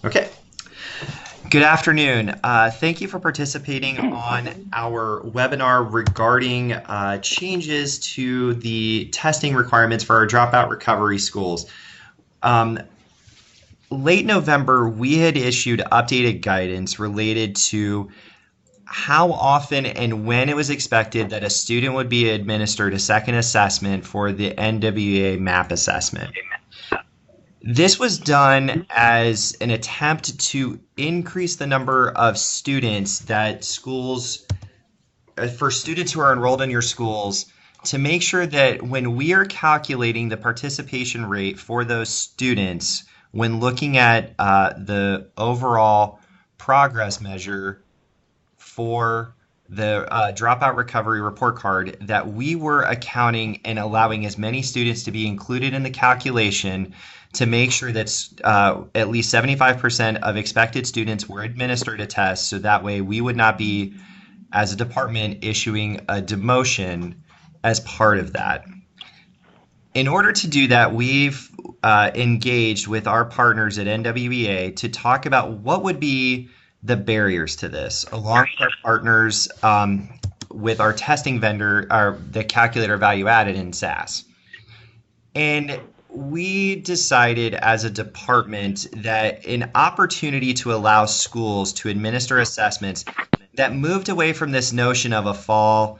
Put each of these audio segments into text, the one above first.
Okay. Good afternoon. Thank you for participating on our webinar regarding changes to the testing requirements for our dropout recovery schools. Um, Late November, we had issued updated guidance related to how often and when it was expected that a student would be administered a second assessment for the NWEA MAP assessment. This was done as an attempt to increase the number of students that schools, for students who are enrolled in your schools, to make sure that when we are calculating the participation rate for those students, when looking at the overall progress measure for the dropout recovery report card, that we were accounting and allowing as many students to be included in the calculation to make sure that at least 75% of expected students were administered a test, so that way we would not be, as a department, issuing a demotion as part of that. In order to do that, we've engaged with our partners at NWEA to talk about what would be the barriers to this, along with our partners with our testing vendor, the calculator value added in SAS. And we decided as a department that an opportunity to allow schools to administer assessments that moved away from this notion of a fall,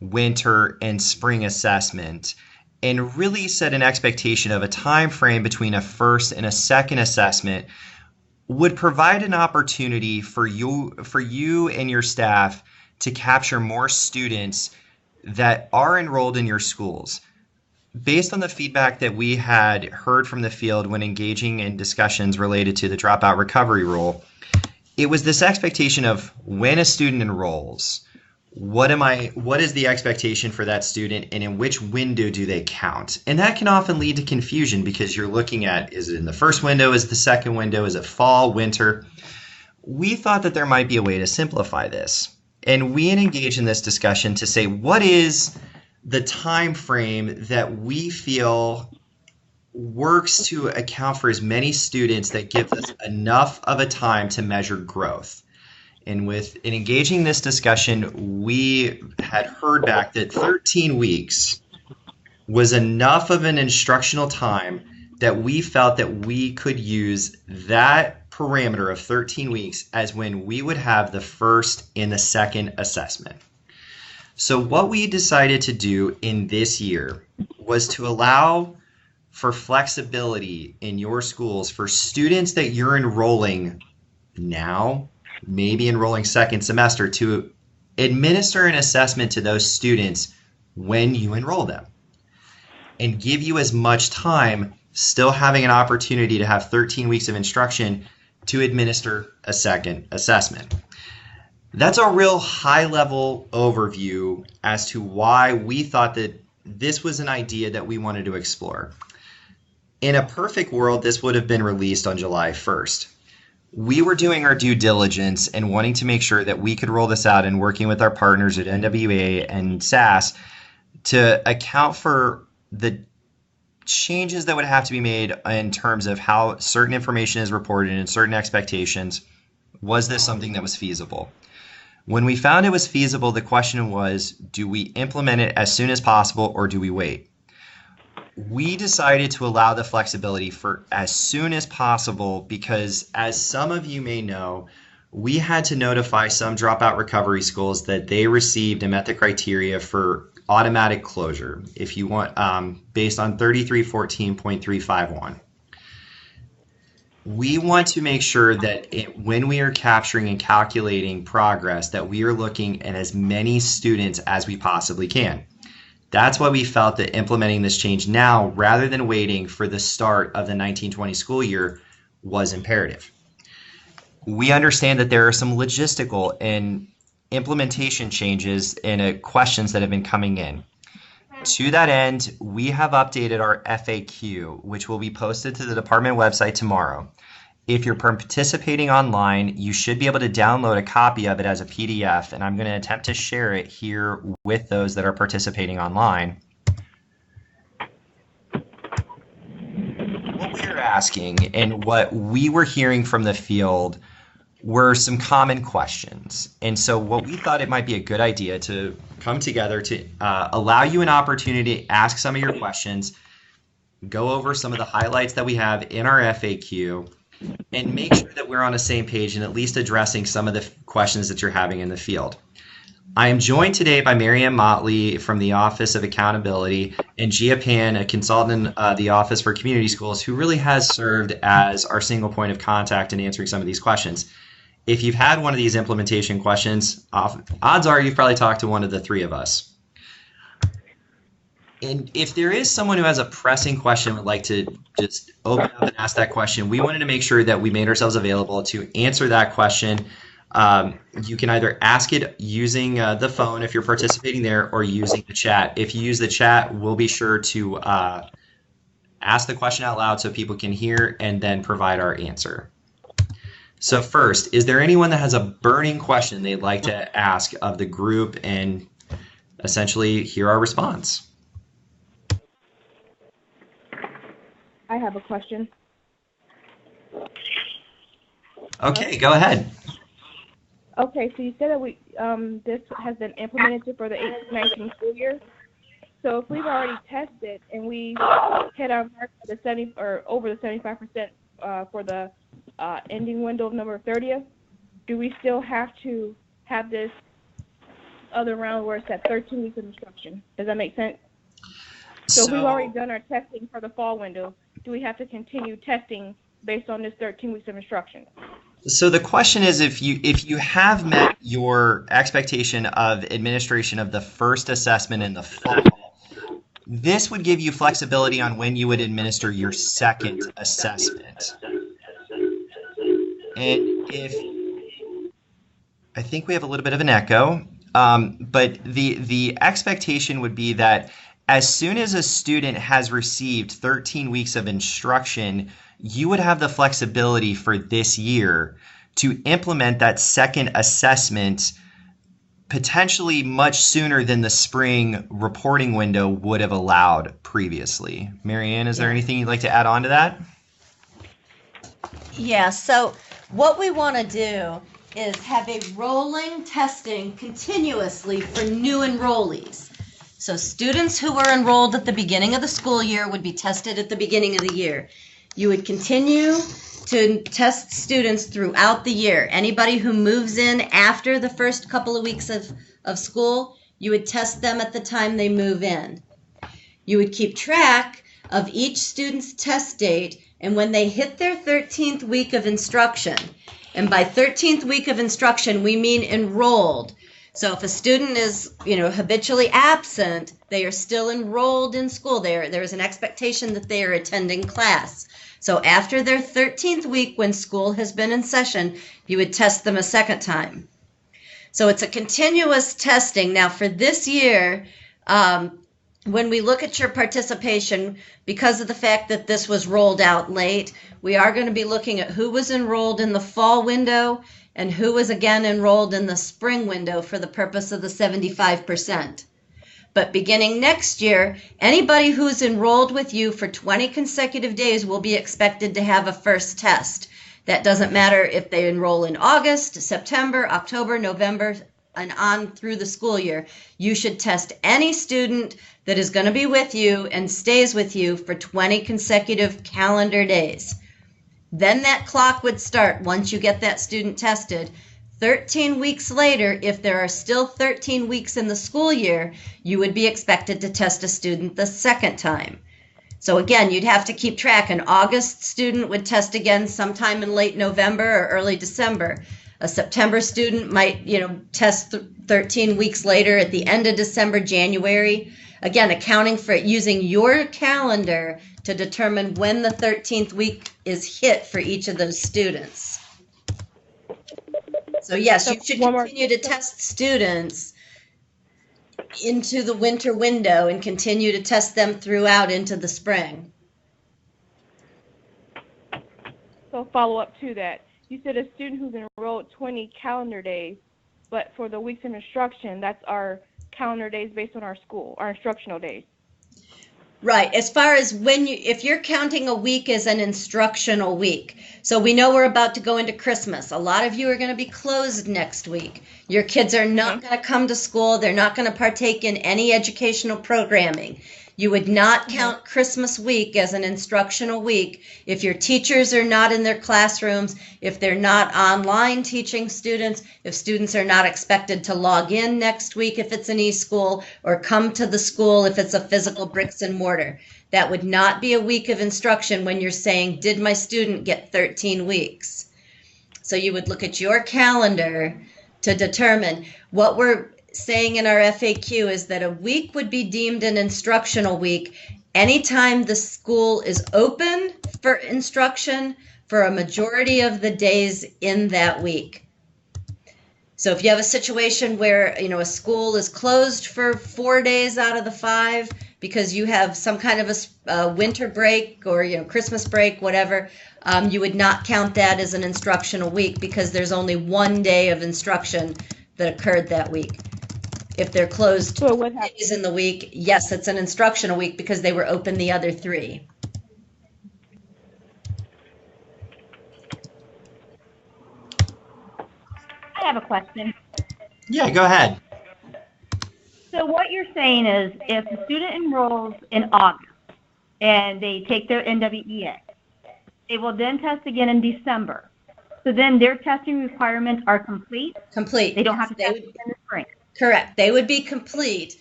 winter, and spring assessment and really set an expectation of a time frame between a first and a second assessment would provide an opportunity for you and your staff to capture more students that are enrolled in your schools. Based on the feedback that we had heard from the field when engaging in discussions related to the dropout recovery rule, it was this expectation of when a student enrolls, what is the expectation for that student and in which window do they count? And that can often lead to confusion because you're looking at, is it in the first window, is it the second window, is it fall, winter? We thought that there might be a way to simplify this. And we engaged in this discussion to say, what is the time frame that we feel works to account for as many students that gives us enough of a time to measure growth? And in engaging this discussion, we had heard back that 13 weeks was enough of an instructional time that we felt that we could use that parameter of 13 weeks as when we would have the first and the second assessment. So what we decided to do in this year was to allow for flexibility in your schools for students that you're enrolling now, maybe enrolling second semester, to administer an assessment to those students when you enroll them and give you as much time, still having an opportunity to have 13 weeks of instruction to administer a second assessment. That's a real high-level overview as to why we thought that this was an idea that we wanted to explore. In a perfect world, this would have been released on July 1st. We were doing our due diligence and wanting to make sure that we could roll this out and working with our partners at NWA and SAS to account for the changes that would have to be made in terms of how certain information is reported and certain expectations. Was this something that was feasible? When we found it was feasible, the question was, do we implement it as soon as possible or do we wait? We decided to allow the flexibility for as soon as possible because, as some of you may know, we had to notify some dropout recovery schools that they received and met the criteria for automatic closure, if you want, based on 3314.351. We want to make sure that when we are capturing and calculating progress, that we are looking at as many students as we possibly can. That's why we felt that implementing this change now, rather than waiting for the start of the 1920 school year, was imperative. We understand that there are some logistical and implementation changes and questions that have been coming in. To that end, we have updated our FAQ, which will be posted to the department website tomorrow. If you're participating online, you should be able to download a copy of it as a PDF, and I'm going to attempt to share it here with those that are participating online. What we are you're asking and what we were hearing from the field were some common questions. And so what we thought it might be a good idea to come together to allow you an opportunity to ask some of your questions, go over some of the highlights that we have in our FAQ, and make sure that we're on the same page and at least addressing some of the questions that you're having in the field. I am joined today by Marianne Motley from the Office of Accountability and Gia Pan, a consultant in the Office for Community Schools, who really has served as our single point of contact in answering some of these questions. If you've had one of these implementation questions, odds are you've probably talked to one of the three of us. And if there is someone who has a pressing question would like to just open up and ask that question, we wanted to make sure that we made ourselves available to answer that question. You can either ask it using the phone if you're participating there, or using the chat. If you use the chat, we'll be sure to ask the question out loud so people can hear and then provide our answer. So first, is there anyone that has a burning question they'd like to ask of the group and essentially hear our response? I have a question. Okay, go ahead. Okay, so you said that this has been implemented for the 18-19 school year. So if we've already tested and we hit our mark for the 70 or over the 75% for the ending window of November 30th, do we still have to have this other round where it's at 13 weeks of instruction? Does that make sense? So if we've already done our testing for the fall window, do we have to continue testing based on this 13 weeks of instruction? So the question is, if you have met your expectation of administration of the first assessment in the fall, this would give you flexibility on when you would administer your second assessment. And I think we have a little bit of an echo, but the expectation would be that as soon as a student has received 13 weeks of instruction, you would have the flexibility for this year to implement that second assessment potentially much sooner than the spring reporting window would have allowed previously. Marianne, is there anything you'd like to add on to that? Yeah, so what we want to do is have a rolling testing continuously for new enrollees. So students who were enrolled at the beginning of the school year would be tested at the beginning of the year. You would continue to test students throughout the year. Anybody who moves in after the first couple of weeks of school, you would test them at the time they move in. You would keep track of each student's test date and when they hit their 13th week of instruction. And by 13th week of instruction, we mean enrolled. So if a student is, habitually absent, they are still enrolled in school. There is an expectation that they are attending class. So after their 13th week, when school has been in session, you would test them a second time. So it's a continuous testing. Now for this year, when we look at your participation, because of the fact that this was rolled out late, we are going to be looking at who was enrolled in the fall window and who was again enrolled in the spring window for the purpose of the 75%. But beginning next year, anybody who's enrolled with you for 20 consecutive days will be expected to have a first test. That doesn't matter if they enroll in August, September, October, November, and on through the school year. You should test any student that is going to be with you and stays with you for 20 consecutive calendar days. Then that clock would start once you get that student tested. 13 weeks later, if there are still 13 weeks in the school year, you would be expected to test a student the second time. So again, you'd have to keep track. An August student would test again sometime in late November or early December. A September student might, test 13 weeks later at the end of December, January. Again, accounting for it using your calendar to determine when the 13th week is hit for each of those students. So yes, you should continue to test students into the winter window and continue to test them throughout into the spring. So follow up to that. You said a student who's enrolled 20 calendar days, but for the weeks of instruction, that's our calendar days based on our school, our instructional days. Right. As far as if you're counting a week as an instructional week. So we know we're about to go into Christmas. A lot of you are going to be closed next week. Your kids are not going to come to school. They're not going to partake in any educational programming. You would not count Christmas week as an instructional week if your teachers are not in their classrooms, if they're not online teaching students, if students are not expected to log in next week if it's an e-school, or come to the school if it's a physical bricks and mortar. That would not be a week of instruction when you're saying, did my student get 13 weeks? So you would look at your calendar to determine. What we're saying in our FAQ is that a week would be deemed an instructional week anytime the school is open for instruction for a majority of the days in that week. So if you have a situation where, a school is closed for 4 days out of the 5 because you have some kind of a winter break or, Christmas break, whatever, you would not count that as an instructional week because there's only 1 day of instruction that occurred that week. If they're closed days in the week, yes, it's an instructional week because they were open the other 3. I have a question. Yeah, go ahead. So what you're saying is if a student enrolls in August and they take their NWEA, they will then test again in December. So then their testing requirements are complete? Complete. They don't have to test in the spring? Correct. They would be complete,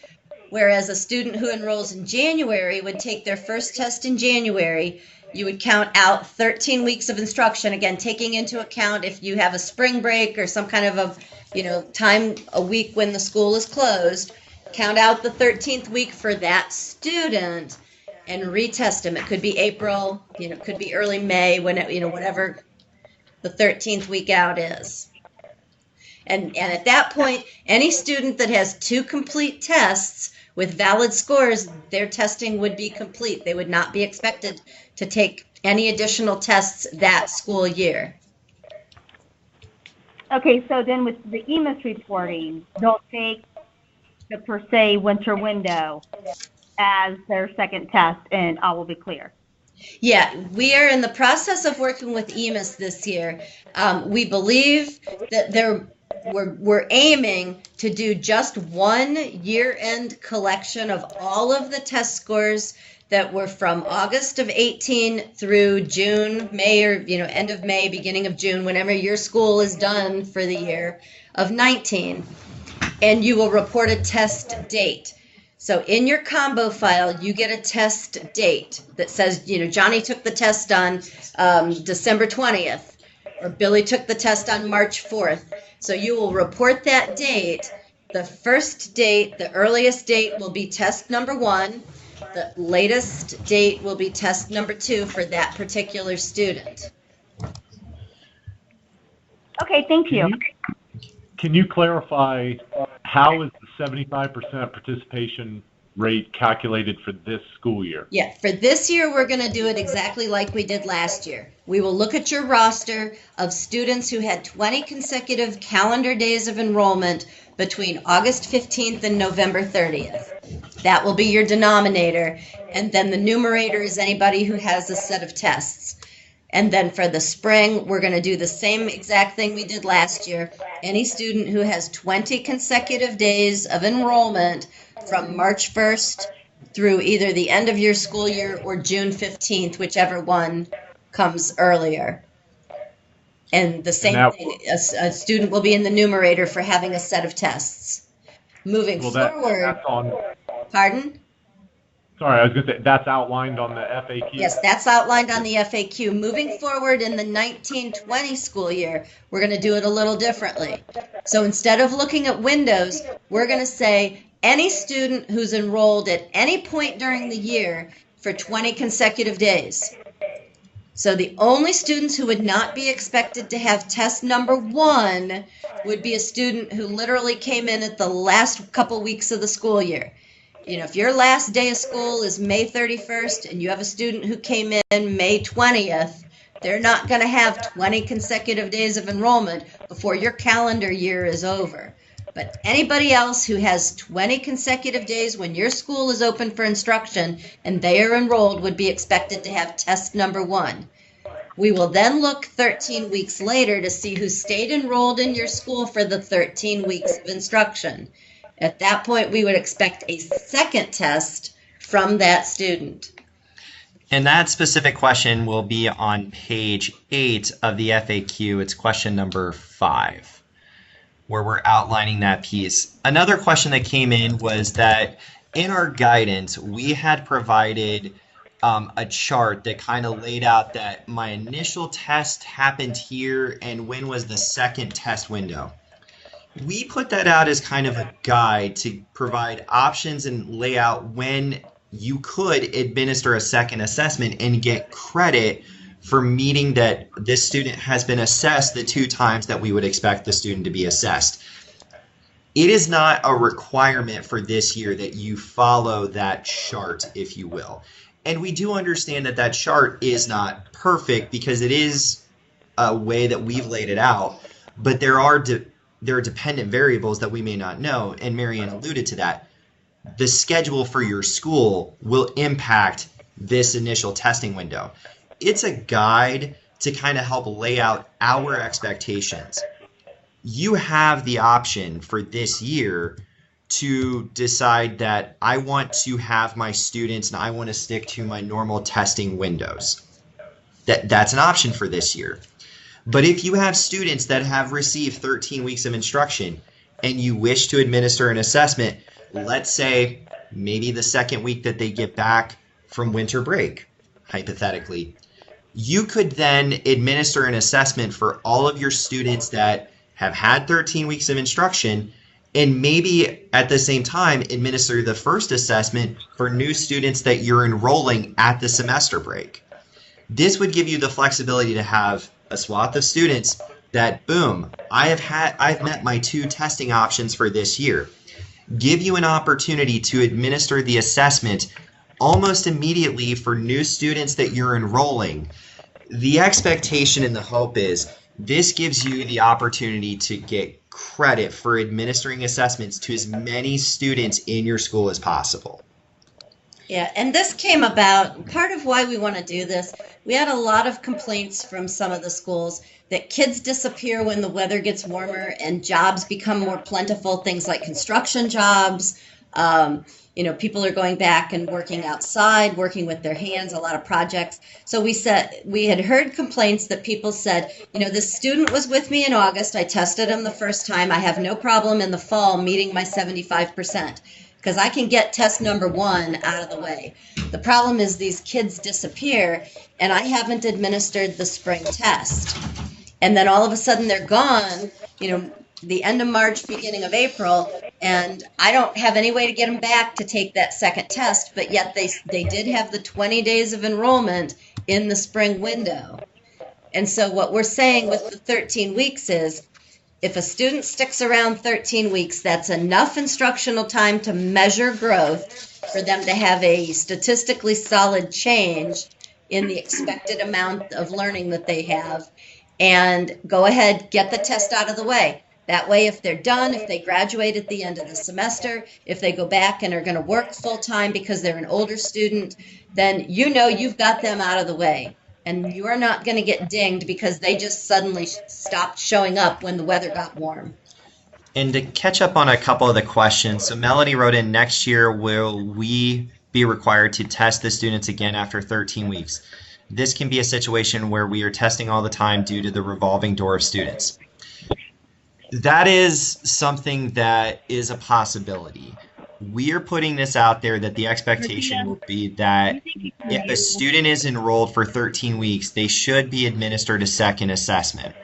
whereas a student who enrolls in January would take their first test in January. You would count out 13 weeks of instruction, again, taking into account if you have a spring break or some kind of a week when the school is closed. Count out the 13th week for that student and retest them. It could be April, it could be early May, whatever the 13th week out is. And at that point, any student that has 2 complete tests with valid scores, their testing would be complete. They would not be expected to take any additional tests that school year. Okay, so then with the EMIS reporting, they'll take the per se winter window as their second test, and all will be clear. Yeah, we are in the process of working with EMIS this year. We believe that we're aiming to do just one year-end collection of all of the test scores that were from August of 18 through June, May, or end of May, beginning of June, whenever your school is done for the year of 19. And you will report a test date. So in your combo file, you get a test date that says, Johnny took the test on December 20th, or Billy took the test on March 4th. So you will report that date. The first date, the earliest date will be test number 1. The latest date will be test number 2 for that particular student. Okay, thank you. Can you clarify how is the 75% participation rate calculated for this school year? Yeah, for this year, we're going to do it exactly like we did last year. We will look at your roster of students who had 20 consecutive calendar days of enrollment between August 15th and November 30th. That will be your denominator. And then the numerator is anybody who has a set of tests. And then for the spring, we're going to do the same exact thing we did last year. Any student who has 20 consecutive days of enrollment from March 1st through either the end of your school year or June 15th, whichever one comes earlier. And the same thing, a student will be in the numerator for having a set of tests. Moving forward. That's on. Pardon? Sorry, I was going to say, that's outlined on the FAQ? Yes, that's outlined on the FAQ. Moving forward in the 1920 school year, we're going to do it a little differently. So instead of looking at windows, we're going to say any student who's enrolled at any point during the year for 20 consecutive days. So the only students who would not be expected to have test number 1 would be a student who literally came in at the last couple weeks of the school year. If your last day of school is May 31st and you have a student who came in May 20th, they're not going to have 20 consecutive days of enrollment before your calendar year is over. But anybody else who has 20 consecutive days when your school is open for instruction and they are enrolled would be expected to have test number 1. We will then look 13 weeks later to see who stayed enrolled in your school for the 13 weeks of instruction. At that point, we would expect a second test from that student. And that specific question will be on page 8 of the FAQ. It's question number 5, where we're outlining that piece. Another question that came in was that in our guidance, we had provided a chart that kind of laid out that my initial test happened here and when was the second test window. We put that out as kind of a guide to provide options and lay out when you could administer a second assessment and get credit for meeting that this student has been assessed the 2 times that we would expect the student to be assessed. It is not a requirement for this year that you follow that chart, if you will. And we do understand that that chart is not perfect because it is a way that we've laid it out, but there are dependent variables that we may not know, and Marianne alluded to that. The schedule for your school will impact this initial testing window. It's a guide to kind of help lay out our expectations. You have the option for this year to decide that I want to have my students and I want to stick to my normal testing windows. That's an option for this year. But if you have students that have received 13 weeks of instruction and you wish to administer an assessment, let's say maybe the second week that they get back from winter break, hypothetically, you could then administer an assessment for all of your students that have had 13 weeks of instruction, and maybe at the same time administer the first assessment for new students that you're enrolling at the semester break. This would give you the flexibility to have a swath of students that, boom, I've met my 2 testing options for this year. Give you an opportunity to administer the assessment almost immediately for new students that you're enrolling. The expectation and the hope is this gives you the opportunity to get credit for administering assessments to as many students in your school as possible. Yeah, and this came about, part of why we want to do this, we had a lot of complaints from some of the schools that kids disappear when the weather gets warmer and jobs become more plentiful, things like construction jobs. People are going back and working outside, working with their hands, a lot of projects. So we had heard complaints that people said, this student was with me in August, I tested him the first time, I have no problem in the fall meeting my 75%. Because I can get test number 1 out of the way. The problem is these kids disappear and I haven't administered the spring test. And then all of a sudden they're gone, the end of March, beginning of April, and I don't have any way to get them back to take that second test, but yet they did have the 20 days of enrollment in the spring window. And so what we're saying with the 13 weeks is, if a student sticks around 13 weeks, that's enough instructional time to measure growth for them to have a statistically solid change in the expected amount of learning that they have. And go ahead, get the test out of the way. That way, if they're done, if they graduate at the end of the semester, if they go back and are going to work full time because they're an older student, then you've got them out of the way. And you are not going to get dinged because they just suddenly stopped showing up when the weather got warm. And to catch up on a couple of the questions, so Melanie wrote in, next year will we be required to test the students again after 13 weeks? This can be a situation where we are testing all the time due to the revolving door of students. That is something that is a possibility. We are putting this out there that the expectation will be that if a student is enrolled for 13 weeks, they should be administered a second assessment.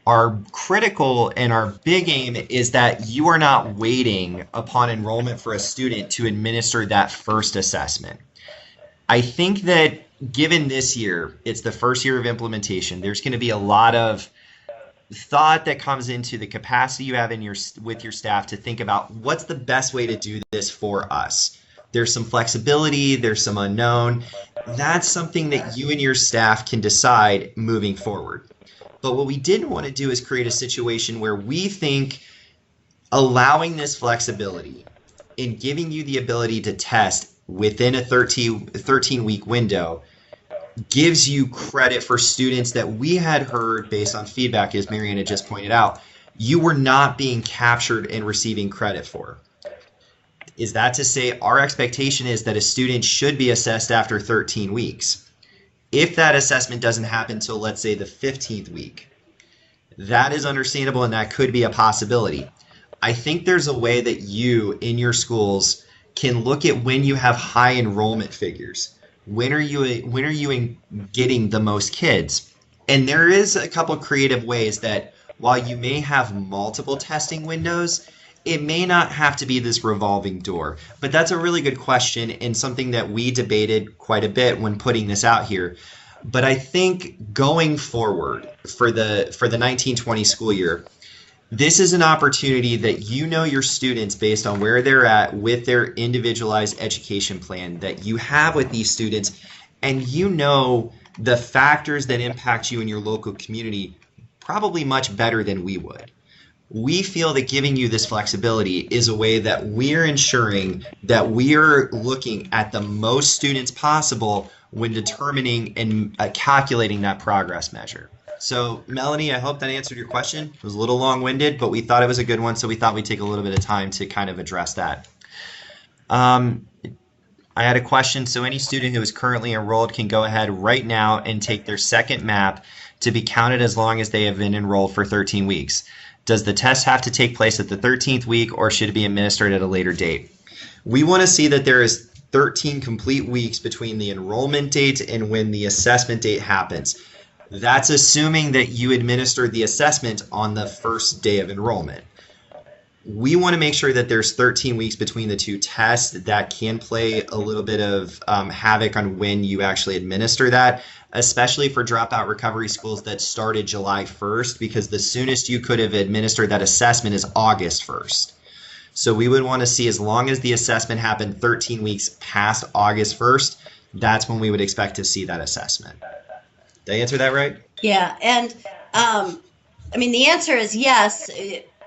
Our critical and our big aim is that you are not waiting upon enrollment for a student to administer that first assessment. I think that given this year, it's the first year of implementation, there's going to be a lot of thought that comes into the capacity you have with your staff to think about what's the best way to do this for us. There's some flexibility, there's some unknown. That's something that you and your staff can decide moving forward. But what we didn't want to do is create a situation where we think allowing this flexibility and giving you the ability to test within a 13-week window gives you credit for students that we had heard based on feedback, as Marianne had just pointed out, you were not being captured and receiving credit for. Is that to say our expectation is that a student should be assessed after 13 weeks? If that assessment doesn't happen until, let's say, the 15th week, that is understandable and that could be a possibility. I think there's a way that you, in your schools, can look at when you have high enrollment figures. When are you getting the most kids? And there is a couple creative ways that while you may have multiple testing windows, it may not have to be this revolving door. But that's a really good question and something that we debated quite a bit when putting this out here. But I think going forward for the 1920 school year, this is an opportunity that you know your students based on where they're at with their individualized education plan that you have with these students, and you know the factors that impact you in your local community probably much better than we would. We feel that giving you this flexibility is a way that we're ensuring that we're looking at the most students possible when determining and calculating that progress measure. So, Melanie, I hope that answered your question. It was a little long-winded, but we thought it was a good one, so we thought we'd take a little bit of time to kind of address that. I had a question. So any student who is currently enrolled can go ahead right now and take their second MAP to be counted as long as they have been enrolled for 13 weeks. Does the test have to take place at the 13th week, or should it be administered at a later date? We want to see that there is 13 complete weeks between the enrollment date and when the assessment date happens. That's assuming that you administered the assessment on the first day of enrollment. We want to make sure that there's 13 weeks between the two tests. That can play a little bit of havoc on when you actually administer that, especially for dropout recovery schools that started July 1st, because the soonest you could have administered that assessment is August 1st. So we would want to see, as long as the assessment happened 13 weeks past August 1st, that's when we would expect to see that assessment. Did I answer that right? Yeah, and I mean, the answer is yes,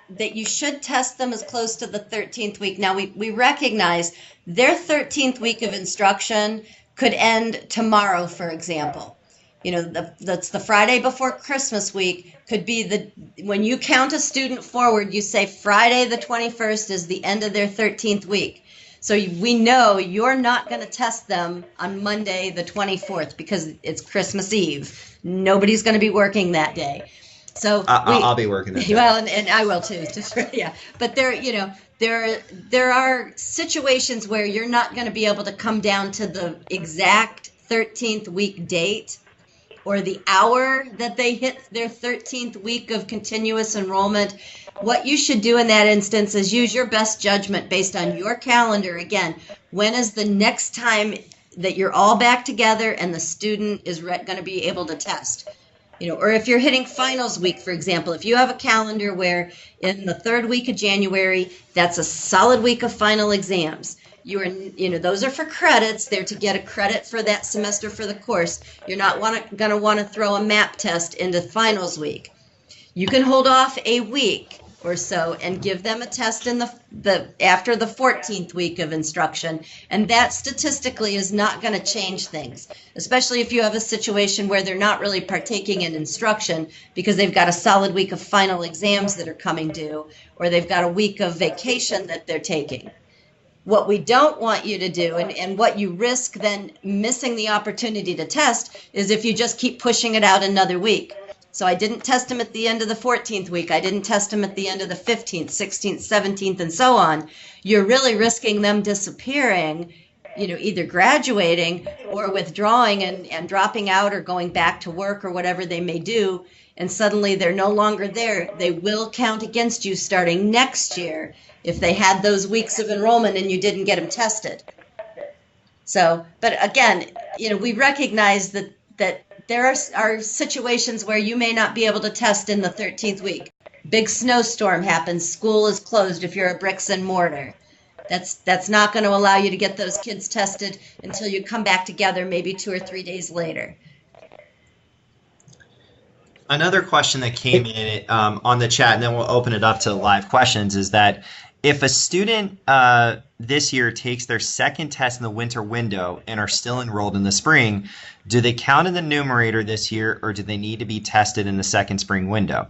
that you should test them as close to the 13th week. Now, we recognize their 13th week of instruction could end tomorrow, for example. You know, that's the Friday before Christmas week, could be when you count a student forward, you say Friday the 21st is the end of their 13th week. So we know you're not going to test them on Monday the 24th because it's Christmas Eve. Nobody's going to be working that day. So I'll be working that day. Well, and I will too. Yeah. But there are situations where you're not going to be able to come down to the exact 13th week date or the hour that they hit their 13th week of continuous enrollment. What you should do in that instance is use your best judgment based on your calendar. Again, when is the next time that you're all back together and the student is going to be able to test? You know, or if you're hitting finals week, for example, if you have a calendar where in the third week of January, that's a solid week of final exams. Those are for credits. They're to get a credit for that semester for the course. You're not going to want to throw a MAP test into finals week. You can hold off a week or so and give them a test in after the 14th week of instruction, and that statistically is not going to change things, especially if you have a situation where they're not really partaking in instruction because they've got a solid week of final exams that are coming due, or they've got a week of vacation that they're taking. What we don't want you to do, and what you risk then missing the opportunity to test, is if you just keep pushing it out another week. So I didn't test them at the end of the 14th week. I didn't test them at the end of the 15th, 16th, 17th, and so on. You're really risking them disappearing, either graduating or withdrawing and dropping out or going back to work or whatever they may do. And suddenly they're no longer there. They will count against you starting next year if they had those weeks of enrollment and you didn't get them tested. So, but again, we recognize that there are situations where you may not be able to test in the 13th week. Big snowstorm happens, school is closed if you're a bricks and mortar. That's not going to allow you to get those kids tested until you come back together maybe 2 or 3 days later. Another question that came in on the chat, and then we'll open it up to live questions, is that if a student this year takes their second test in the winter window and are still enrolled in the spring, do they count in the numerator this year, or do they need to be tested in the second spring window?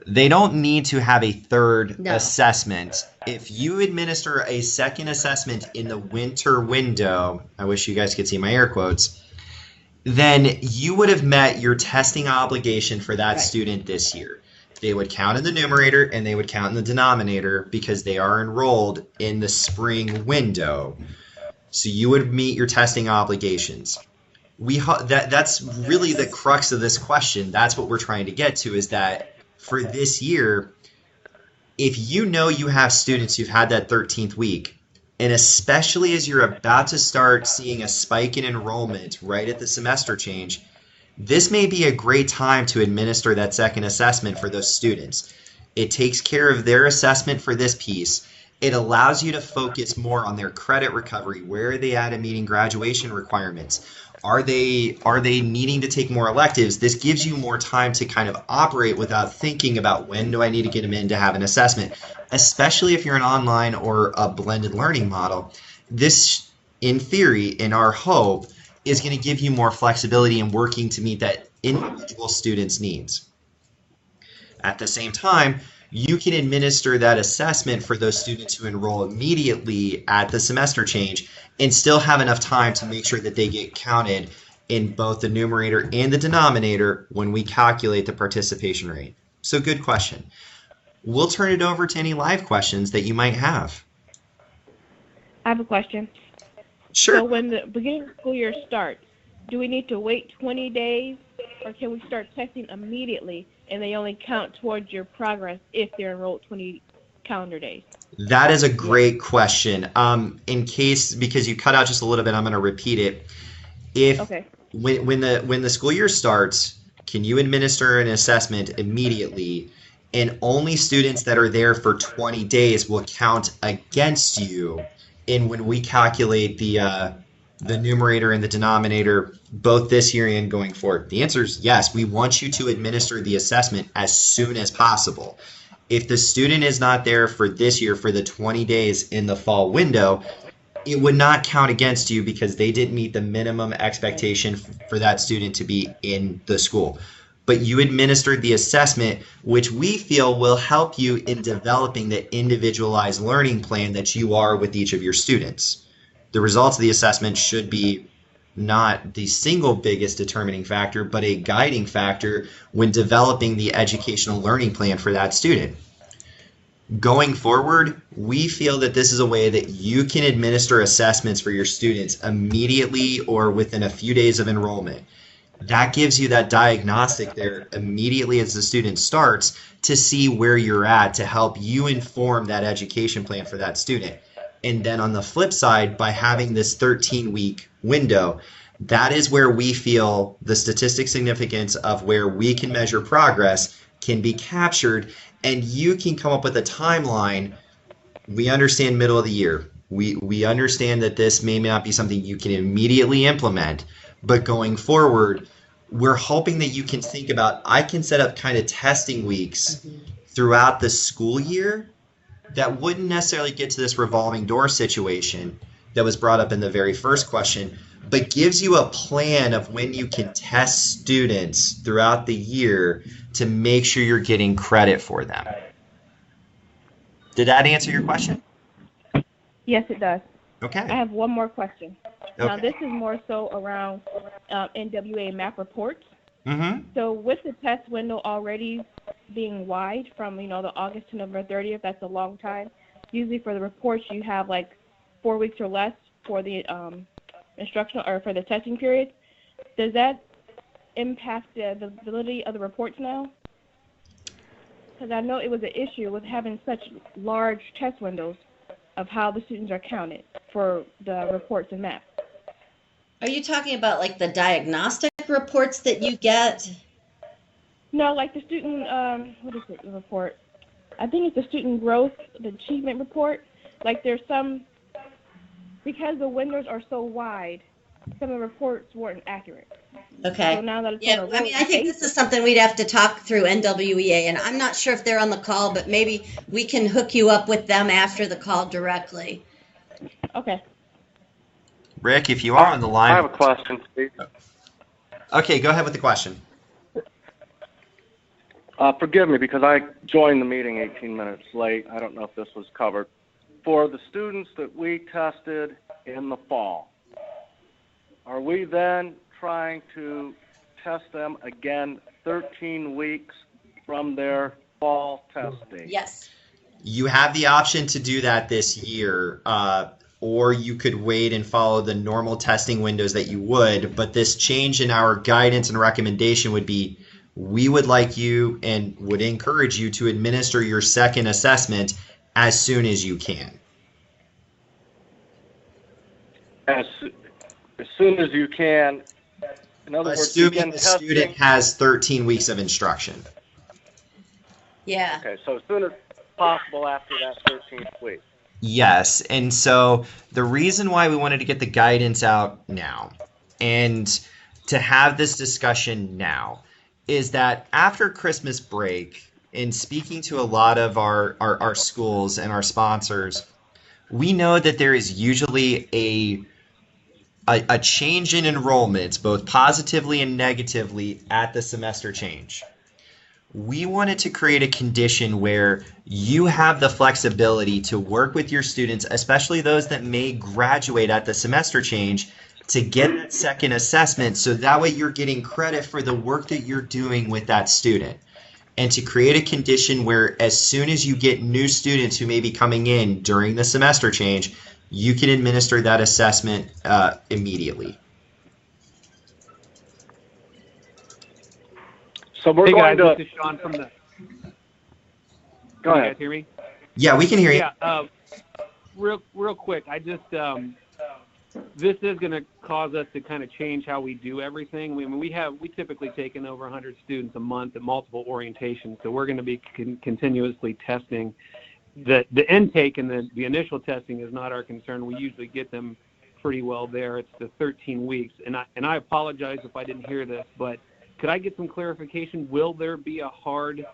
They don't need to have a third assessment. If you administer a second assessment in the winter window, I wish you guys could see my air quotes, then you would have met your testing obligation for that student this year. They would count in the numerator and they would count in the denominator because they are enrolled in the spring window. So you would meet your testing obligations. That's really the crux of this question. That's what we're trying to get to, is that for this year, if you know you have students who've had that 13th week, and especially as you're about to start seeing a spike in enrollment right at the semester change, this may be a great time to administer that second assessment for those students. It takes care of their assessment for this piece. It allows you to focus more on their credit recovery. Where are they at in meeting graduation requirements? Are they needing to take more electives? This gives you more time to kind of operate without thinking about when do I need to get them in to have an assessment, especially if you're an online or a blended learning model. This, in theory, in our hope, is going to give you more flexibility in working to meet that individual student's needs. At the same time, you can administer that assessment for those students who enroll immediately at the semester change and still have enough time to make sure that they get counted in both the numerator and the denominator when we calculate the participation rate. So good question. We'll turn it over to any live questions that you might have. I have a question. Sure. So when the beginning of the school year starts, do we need to wait 20 days, or can we start testing immediately and they only count towards your progress if they're enrolled 20 calendar days? That is a great question. In case, because you cut out just a little bit, I'm going to repeat it. When the school year starts, can you administer an assessment immediately, and only students that are there for 20 days will count against you? And when we calculate the numerator and the denominator both this year and going forward? The answer is yes. We want you to administer the assessment as soon as possible. If the student is not there for this year for the 20 days in the fall window, it would not count against you because they didn't meet the minimum expectation for that student to be in the school. But you administered the assessment, which we feel will help you in developing the individualized learning plan that you are with each of your students. The results of the assessment should be not the single biggest determining factor, but a guiding factor when developing the educational learning plan for that student. Going forward, we feel that this is a way that you can administer assessments for your students immediately or within a few days of enrollment. That gives you that diagnostic there immediately as the student starts to see where you're at to help you inform that education plan for that student. And then on the flip side, by having this 13-week window, that is where we feel the statistic significance of where we can measure progress can be captured, and you can come up with a timeline. We understand middle of the year. We understand that this may not be something you can immediately implement, but going forward, we're hoping that you can think about, I can set up kind of testing weeks throughout the school year that wouldn't necessarily get to this revolving door situation that was brought up in the very first question, but gives you a plan of when you can test students throughout the year to make sure you're getting credit for them. Did that answer your question? Yes, it does. Okay. I have one more question. Okay. Now, this is more so around NWA map reports. Mm-hmm. So with the test window already being wide from, the August to November 30th, that's a long time. Usually for the reports, you have like 4 weeks or less for the instructional or for the testing period. Does that impact the validity of the reports now? Because I know it was an issue with having such large test windows of how the students are counted for the reports and maps. Are you talking about like the diagnostic reports that you get? No, like the student, what is it, the report? I think it's the student growth, the achievement report. Like there's some, because the windows are so wide, some of the reports weren't accurate. Okay. So now that it's Yeah, on a I mean, I rolling think this basis. is something we'd have to talk through NWEA, and I'm not sure if they're on the call, but maybe we can hook you up with them after the call directly. Okay. Rick, if you are on the line. I have a question, Steve. Okay, go ahead with the question. Forgive me because I joined the meeting 18 minutes late. I don't know if this was covered. For the students that we tested in the fall, are we then trying to test them again 13 weeks from their fall testing? Yes. You have the option to do that this year, or you could wait and follow the normal testing windows that you would. But this change in our guidance and recommendation would be, we would like you and would encourage you to administer your second assessment as soon as you can. As soon as you can. In other words, Assuming begin the testing. student has 13 weeks of instruction. Yeah. Okay, so as soon as possible after that 13th week. Yes, and so the reason why we wanted to get the guidance out now and to have this discussion now is that after Christmas break, in speaking to a lot of our schools and our sponsors, we know that there is usually a change in enrollments, both positively and negatively, at the semester change. We wanted to create a condition where you have the flexibility to work with your students, especially those that may graduate at the semester change, to get that second assessment so that way you're getting credit for the work that you're doing with that student. And to create a condition where as soon as you get new students who may be coming in during the semester change, you can administer that assessment immediately. So we're Hey going guys, to. this is Sean from the. Go Can you ahead. guys hear me? Yeah, we can hear you. Yeah. Real quick. I just this is going to cause us to kind of change how we do everything. We typically take in over 100 students a month at multiple orientations, so we're going to be continuously testing. The intake and the initial testing is not our concern. We usually get them pretty well there. It's the 13 weeks, and I apologize if I didn't hear this, but could I get some clarification? Will there be a hard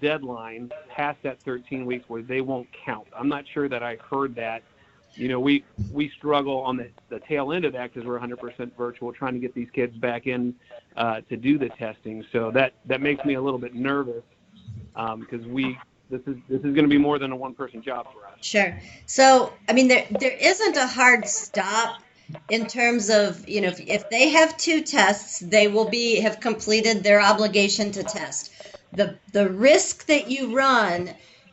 deadline past that 13 weeks where they won't count? I'm not sure that I heard that. You know, we struggle on the tail end of that because we're 100% virtual, trying to get these kids back in to do the testing. So that makes me a little bit nervous because this is going to be more than a one-person job for us. Sure. So, I mean, there isn't a hard stop in terms of, you know, if they have 2 tests, they will have completed their obligation to test. The risk that you run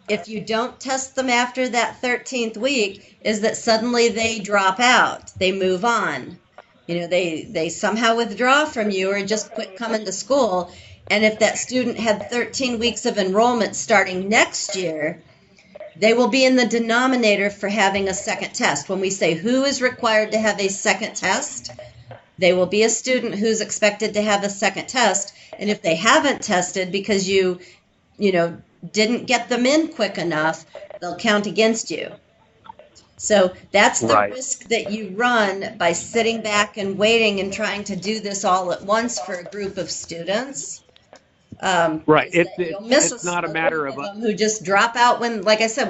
if you don't test them after that 13th week is that suddenly they drop out, they move on. You know, they somehow withdraw from you or just quit coming to school. And if that student had 13 weeks of enrollment starting next year, they will be in the denominator for having a second test. When we say who is required to have a second test, they will be a student who's expected to have a second test. And if they haven't tested because you didn't get them in quick enough, they'll count against you. So that's the Right. risk that you run by sitting back and waiting and trying to do this all at once for a group of students. Right. is that you'll miss It's not a number matter of them who just drop out when, like I said,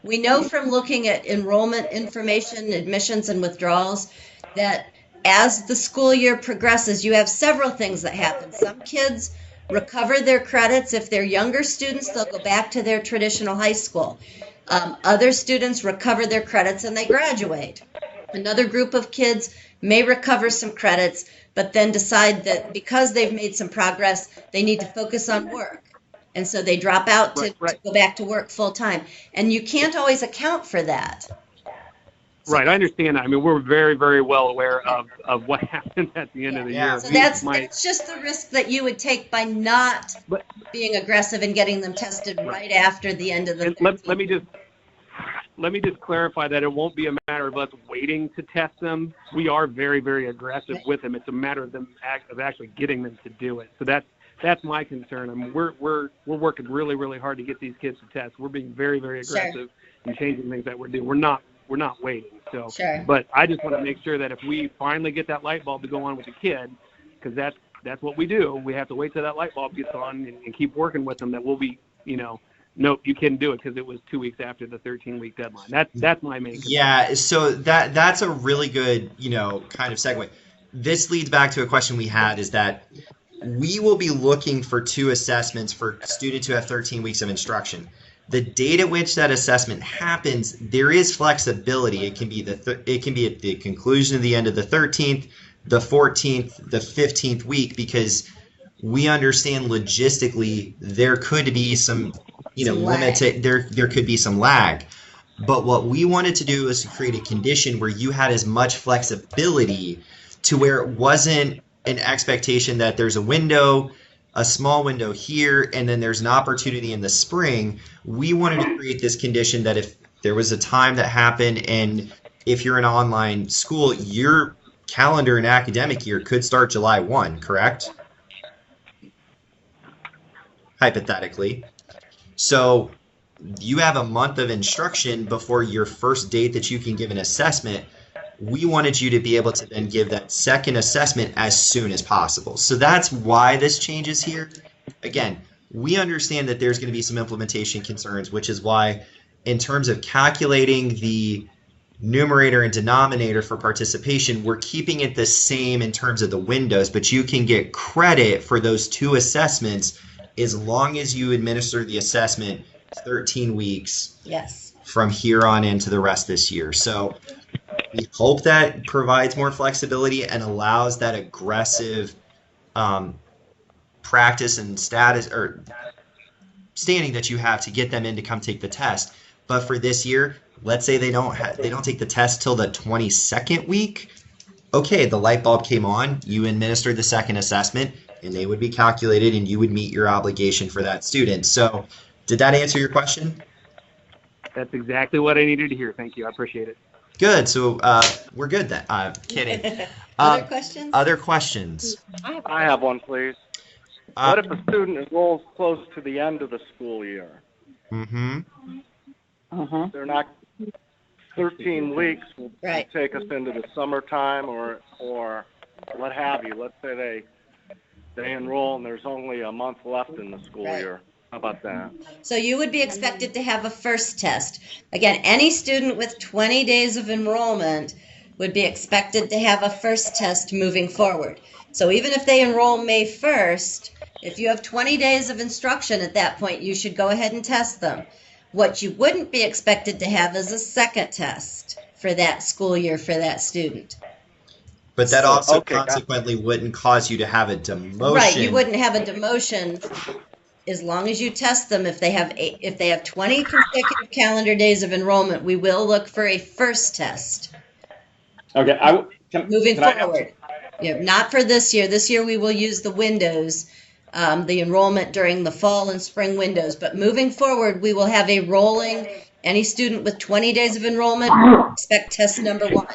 we know from looking at enrollment information, admissions and withdrawals, that as the school year progresses, you have several things that happen. Some kids recover their credits. If they're younger students, they'll go back to their traditional high school. Other students recover their credits and they graduate. Another group of kids may recover some credits, but then decide that because they've made some progress, they need to focus on work. And so they drop out to go back to work full time. And you can't always account for that. Right, I understand that. I mean, we're very, very well aware of what happens at the end of the year. So that's just the risk that you would take by not being aggressive and getting them tested right after the end of the. Let me just clarify that it won't be a matter of us waiting to test them. We are very, very aggressive with them. It's a matter of actually getting them to do it. So that's my concern. I mean, we're working really, really hard to get these kids to test. We're being very, very aggressive in changing things that we're doing. We're not waiting. So, but I just want to make sure that if we finally get that light bulb to go on with the kid, because that's what we do. We have to wait till that light bulb gets on and keep working with them. That we'll be, nope, you couldn't do it because it was 2 weeks after the 13-week deadline. That's my main concern. Yeah, so that's a really good, kind of segue. This leads back to a question we had, is that we will be looking for 2 assessments for students who have 13 weeks of instruction. The date at which that assessment happens, there is flexibility. It can be at the conclusion of the end of the 13th, the 14th, the 15th week, because we understand logistically there could be some, limited, there could be some lag. But what we wanted to do is to create a condition where you had as much flexibility to where it wasn't an expectation that there's a window, a small window here, and then there's an opportunity in the spring. We wanted to create this condition that if there was a time that happened, and if you're an online school, your calendar and academic year could start July 1, correct? Hypothetically. So you have a month of instruction before your first date that you can give an assessment. We wanted you to be able to then give that second assessment as soon as possible. So that's why this changes here. Again, we understand that there's going to be some implementation concerns, which is why in terms of calculating the numerator and denominator for participation, we're keeping it the same in terms of the windows, but you can get credit for those 2 assessments as long as you administer the assessment 13 weeks from here on into the rest of this year. So we hope that provides more flexibility and allows that aggressive practice and status or standing that you have to get them in to come take the test. But for this year, let's say they don't take the test till the 22nd week. Okay, the light bulb came on, you administered the second assessment, and they would be calculated, and you would meet your obligation for that student. So, did that answer your question? That's exactly what I needed to hear. Thank you. I appreciate it. Good. So we're good then. Kidding. Other questions? Other questions? I have one, please. What if a student enrolls close to the end of the school year? Mm-hmm. They're not 13 weeks will take us into the summertime or what have you. Let's say they enroll and there's only a month left in the school year. How about that? So you would be expected to have a first test. Again, any student with 20 days of enrollment would be expected to have a first test moving forward. So even if they enroll May 1st, if you have 20 days of instruction at that point, you should go ahead and test them. What you wouldn't be expected to have is a second test for that school year for that student. But that also consequently wouldn't cause you to have a demotion. Right, you wouldn't have a demotion as long as you test them. If they have 20 consecutive calendar days of enrollment, we will look for a first test. Okay, moving forward. Not for this year. This year we will use the windows, the enrollment during the fall and spring windows. But moving forward, we will have a rolling. Any student with 20 days of enrollment, expect test number 1.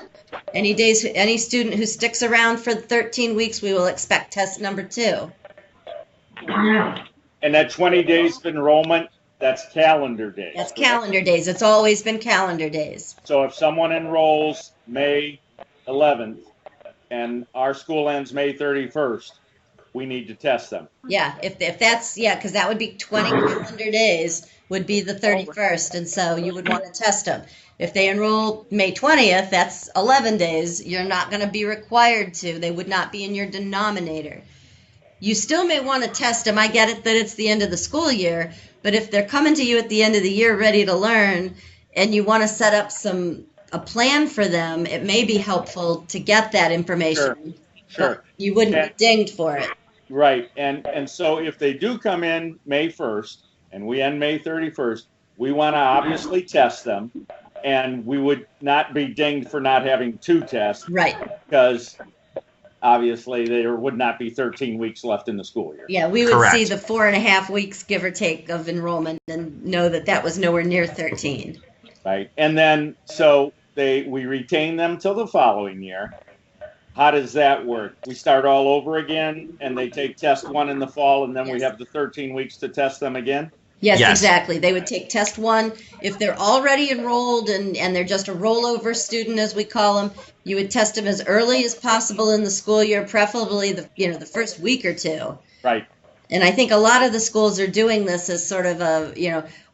Any student who sticks around for 13 weeks, we will expect test number 2. And that 20 days of enrollment, that's calendar days. That's calendar days. It's always been calendar days. So if someone enrolls May 11th and our school ends May 31st, we need to test them. Yeah, if that's, because that would be 20 calendar days would be the 31st, and so you would want to test them. If they enroll May 20th, that's 11 days. You're not going to be required to. They would not be in your denominator. You still may want to test them. I get it that it's the end of the school year, but if they're coming to you at the end of the year ready to learn and you want to set up a plan for them, it may be helpful to get that information. Sure. You wouldn't be dinged for it. Right. And so if they do come in May 1st and we end May 31st, we want to obviously test them, and we would not be dinged for not having 2 tests. Right. Because obviously there would not be 13 weeks left in the school year. Yeah, we would see the 4.5 weeks, give or take, of enrollment and know that was nowhere near 13. Right. And then so we retain them till the following year. How does that work? We start all over again and they take test 1 in the fall, and then we have the 13 weeks to test them again? Yes, Yes. exactly. They would take test one. If they're already enrolled and they're just a rollover student, as we call them, you would test them as early as possible in the school year, preferably the first week or two. Right. And I think a lot of the schools are doing this as sort of a,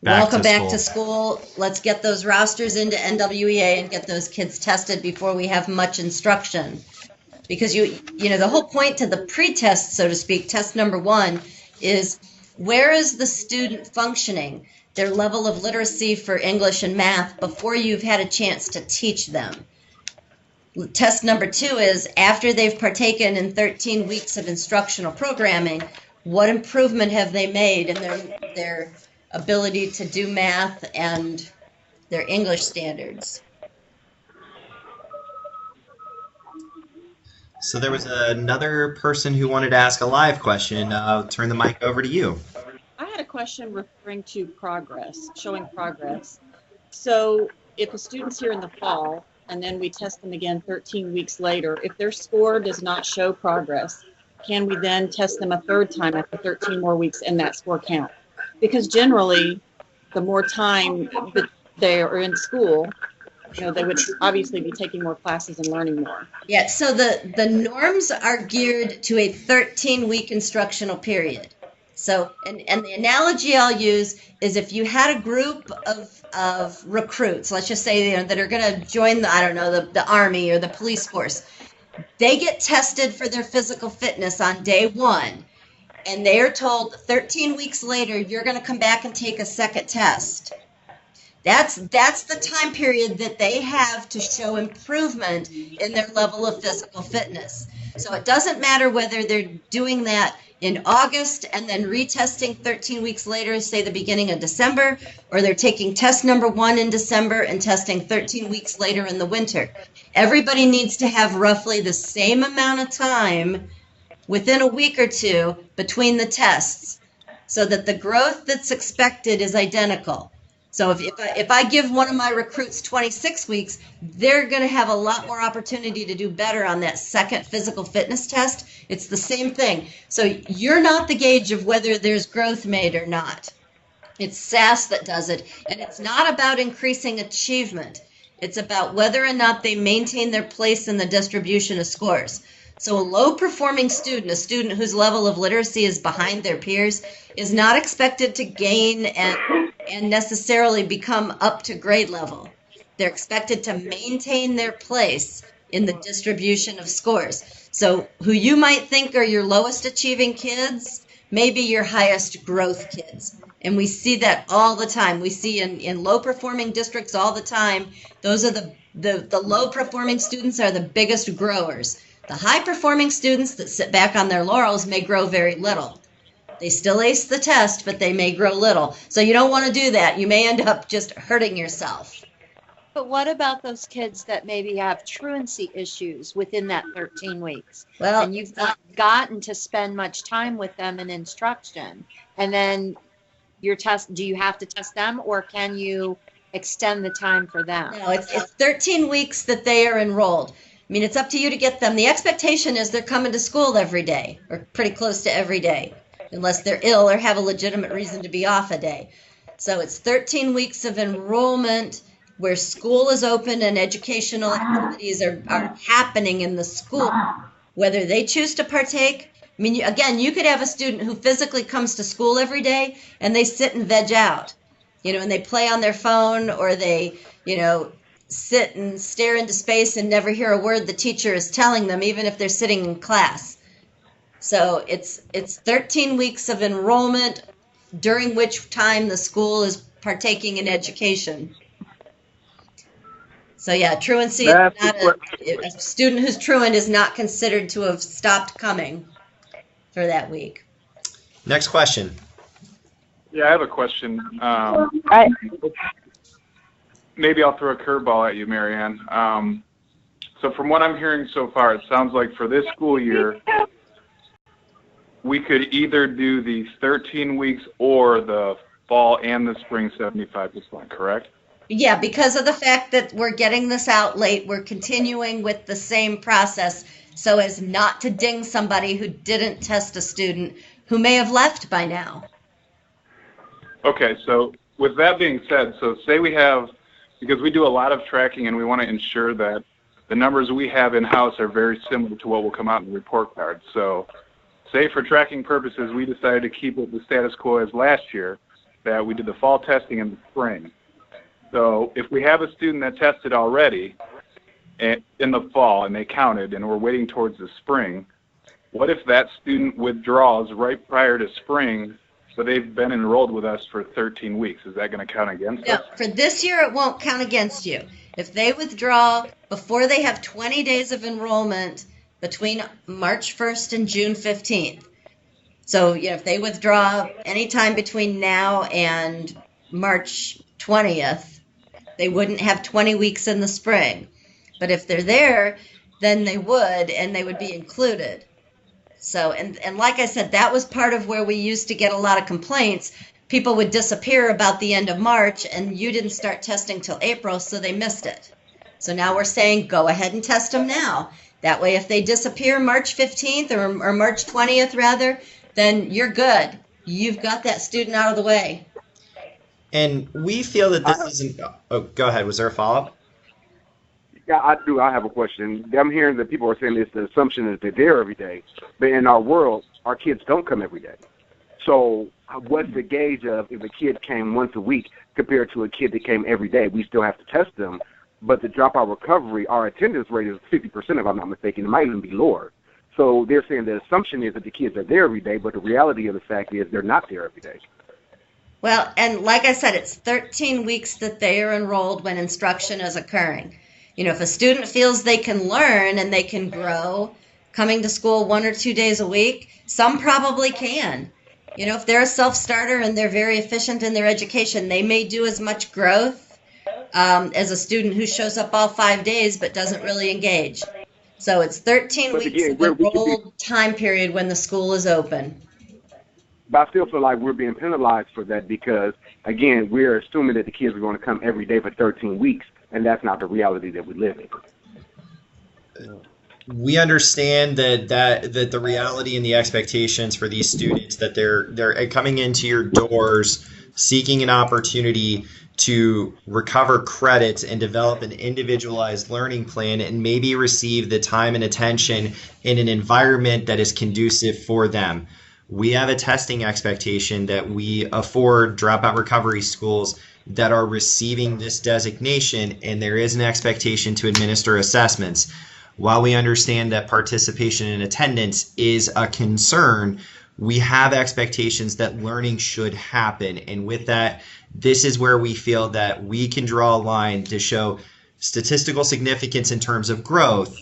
welcome back to school. Let's get those rosters into NWEA and get those kids tested before we have much instruction. Because the whole point to the pre-test, so to speak, test number one, is where is the student functioning, their level of literacy for English and math before you've had a chance to teach them. Test number two is after they've partaken in 13 weeks of instructional programming, what improvement have they made in their ability to do math and their English standards? So there was another person who wanted to ask a live question. I'll turn the mic over to you. I had a question referring to progress, showing progress. So if a student's here in the fall and then we test them again 13 weeks later, if their score does not show progress, can we then test them a third time after 13 more weeks and that score count? Because generally, the more time that they are in school, they would obviously be taking more classes and learning more. Yeah, so the norms are geared to a 13-week instructional period. So, and the analogy I'll use is if you had a group of recruits, let's just say that are going to join the Army or the police force, they get tested for their physical fitness on day one, and they are told 13 weeks later, you're going to come back and take a second test. That's the time period that they have to show improvement in their level of physical fitness. So it doesn't matter whether they're doing that in August and then retesting 13 weeks later, say the beginning of December, or they're taking test number one in December and testing 13 weeks later in the winter. Everybody needs to have roughly the same amount of time within a week or two between the tests so that the growth that's expected is identical. So if I give one of my recruits 26 weeks, they're going to have a lot more opportunity to do better on that second physical fitness test. It's the same thing. So you're not the gauge of whether there's growth made or not. It's SAS that does it, and it's not about increasing achievement. It's about whether or not they maintain their place in the distribution of scores. So a low-performing student, a student whose level of literacy is behind their peers, is not expected to gain and necessarily become up to grade level. They're expected to maintain their place in the distribution of scores. So who you might think are your lowest achieving kids may be your highest growth kids. And we see that all the time. We see in low-performing districts all the time, those are the low-performing students are the biggest growers. The high-performing students that sit back on their laurels may grow very little. They still ace the test, but they may grow little. So you don't want to do that. You may end up just hurting yourself. But what about those kids that maybe have truancy issues within that 13 weeks? Well, and you've not gotten to spend much time with them in instruction. And then do you have to test them, or can you extend the time for them? No, it's 13 weeks that they are enrolled. I mean, it's up to you to get them. The expectation is they're coming to school every day, or pretty close to every day, unless they're ill or have a legitimate reason to be off a day. So it's 13 weeks of enrollment where school is open and educational activities are happening in the school, whether they choose to partake. I mean, again, you could have a student who physically comes to school every day and they sit and veg out, and they play on their phone, or they, sit and stare into space and never hear a word the teacher is telling them, even if they're sitting in class. So it's 13 weeks of enrollment, during which time the school is partaking in education. So yeah, truancy is not a student who's truant is not considered to have stopped coming for that week. Next question. Yeah, I have a question. Maybe I'll throw a curveball at you, Marianne. So from what I'm hearing so far, it sounds like for this school year, we could either do the 13 weeks or the fall and the spring 75%, correct? Yeah, because of the fact that we're getting this out late, we're continuing with the same process so as not to ding somebody who didn't test a student who may have left by now. Okay, so with that being said, so say we have, because we do a lot of tracking and we want to ensure that the numbers we have in-house are very similar to what will come out in the report card. So say for tracking purposes, we decided to keep it the status quo as last year, that we did the fall testing in the spring. So if we have a student that tested already in the fall and they counted and we're waiting towards the spring, what if that student withdraws right prior to spring, so they've been enrolled with us for 13 weeks? Is that going to count against No, us? for this year, it won't count against you. If they withdraw before they have 20 days of enrollment between March 1st and June 15th. So, if they withdraw anytime between now and March 20th, they wouldn't have 20 weeks in the spring. But if they're there, then they would, and they would be included. So, and like I said, that was part of where we used to get a lot of complaints. People would disappear about the end of March, and you didn't start testing till April, so they missed it. So now we're saying go ahead and test them now. That way, if they disappear March 15th or March 20th, rather, then you're good. You've got that student out of the way. And we feel that this isn't. Oh, go ahead. Was there a follow-up? Yeah, I do. I have a question. I'm hearing that people are saying it's the assumption that they're there every day. But in our world, our kids don't come every day. So what's the gauge of if a kid came once a week compared to a kid that came every day? We still have to test them. But the dropout recovery, our attendance rate is 50%, if I'm not mistaken. It might even be lower. So they're saying the assumption is that the kids are there every day, but the reality of the fact is they're not there every day. Well, and like I said, it's 13 weeks that they are enrolled when instruction is occurring. If a student feels they can learn and they can grow coming to school 1 or 2 days a week, some probably can. If they're a self-starter and they're very efficient in their education, they may do as much growth as a student who shows up all 5 days but doesn't really engage. So it's 13 weeks of enrolled time period when the school is open. But I still feel like we're being penalized for that because, again, we're assuming that the kids are going to come every day for 13 weeks, and that's not the reality that we live in. We understand that the reality and the expectations for these students, that they're coming into your doors seeking an opportunity to recover credits and develop an individualized learning plan and maybe receive the time and attention in an environment that is conducive for them. We have a testing expectation that we afford dropout recovery schools that are receiving this designation, and there is an expectation to administer assessments. While we understand that participation in attendance is a concern, we have expectations that learning should happen. And with that, this is where we feel that we can draw a line to show statistical significance in terms of growth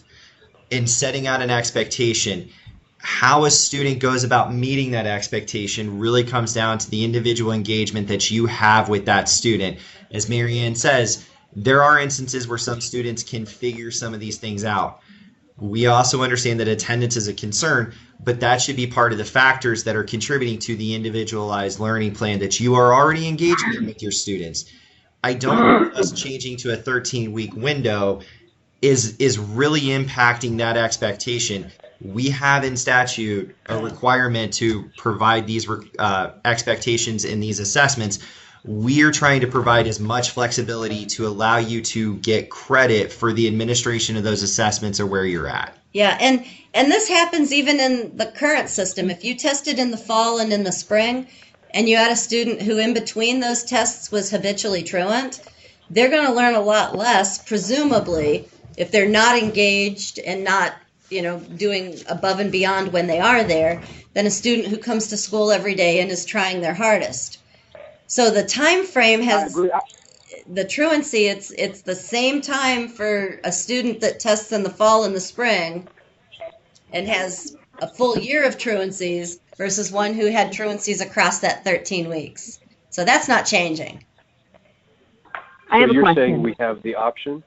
in setting out an expectation. How a student goes about meeting that expectation really comes down to the individual engagement that you have with that student. As Marianne says, there are instances where some students can figure some of these things out. We also understand that attendance is a concern, but that should be part of the factors that are contributing to the individualized learning plan that you are already engaging in with your students. I don't want us changing to a 13-week window is really impacting that expectation. We have in statute a requirement to provide these expectations in these assessments. We are trying to provide as much flexibility to allow you to get credit for the administration of those assessments or where you're at. Yeah, and this happens even in the current system. If you tested in the fall and in the spring, and you had a student who in between those tests was habitually truant, they're going to learn a lot less, presumably, if they're not engaged and not doing above and beyond when they are there, than a student who comes to school every day and is trying their hardest. So the time frame has the truancy. It's the same time for a student that tests in the fall and the spring and has a full year of truancies versus one who had truancies across that 13 weeks. So that's not changing. So you're saying we have the option?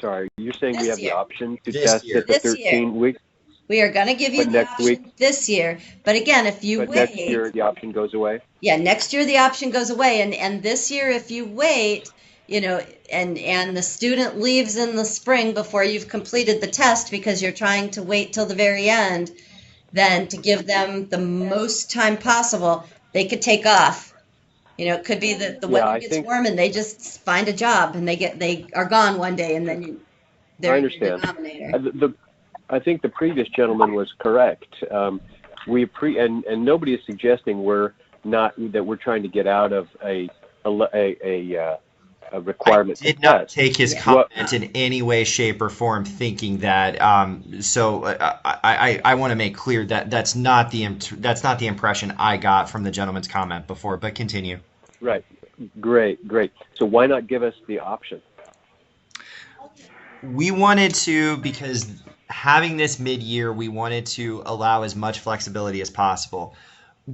Sorry, you're saying we have the option to test at the 13 weeks? We are going to give you the option this year. But again, if you wait. Next year, the option goes away? Yeah, next year the option goes away. And this year, if you wait, and the student leaves in the spring before you've completed the test because you're trying to wait till the very end, then to give them the most time possible, they could take off. You know, it could be that the Yeah, weather gets warm and they just find a job and they are gone one day, and then they're I understand. the denominator. I think the previous gentleman was correct. And nobody is suggesting we're trying to get out of a requirement. I did not take his comment in any way, shape, or form thinking that. So I want to make clear that that's not the impression I got from the gentleman's comment before. But continue. Right. Great. So why not give us the option? We wanted to, because having this mid-year, we wanted to allow as much flexibility as possible.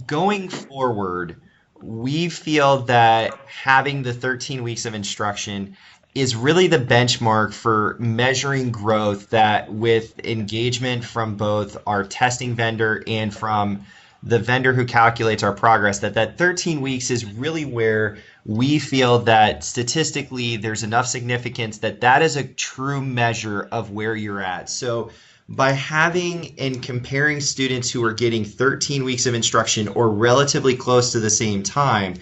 Going forward, we feel that having the 13 weeks of instruction is really the benchmark for measuring growth, that with engagement from both our testing vendor and from the vendor who calculates our progress, that 13 weeks is really where we feel that statistically there's enough significance that is a true measure of where you're at. So by having and comparing students who are getting 13 weeks of instruction or relatively close to the same time,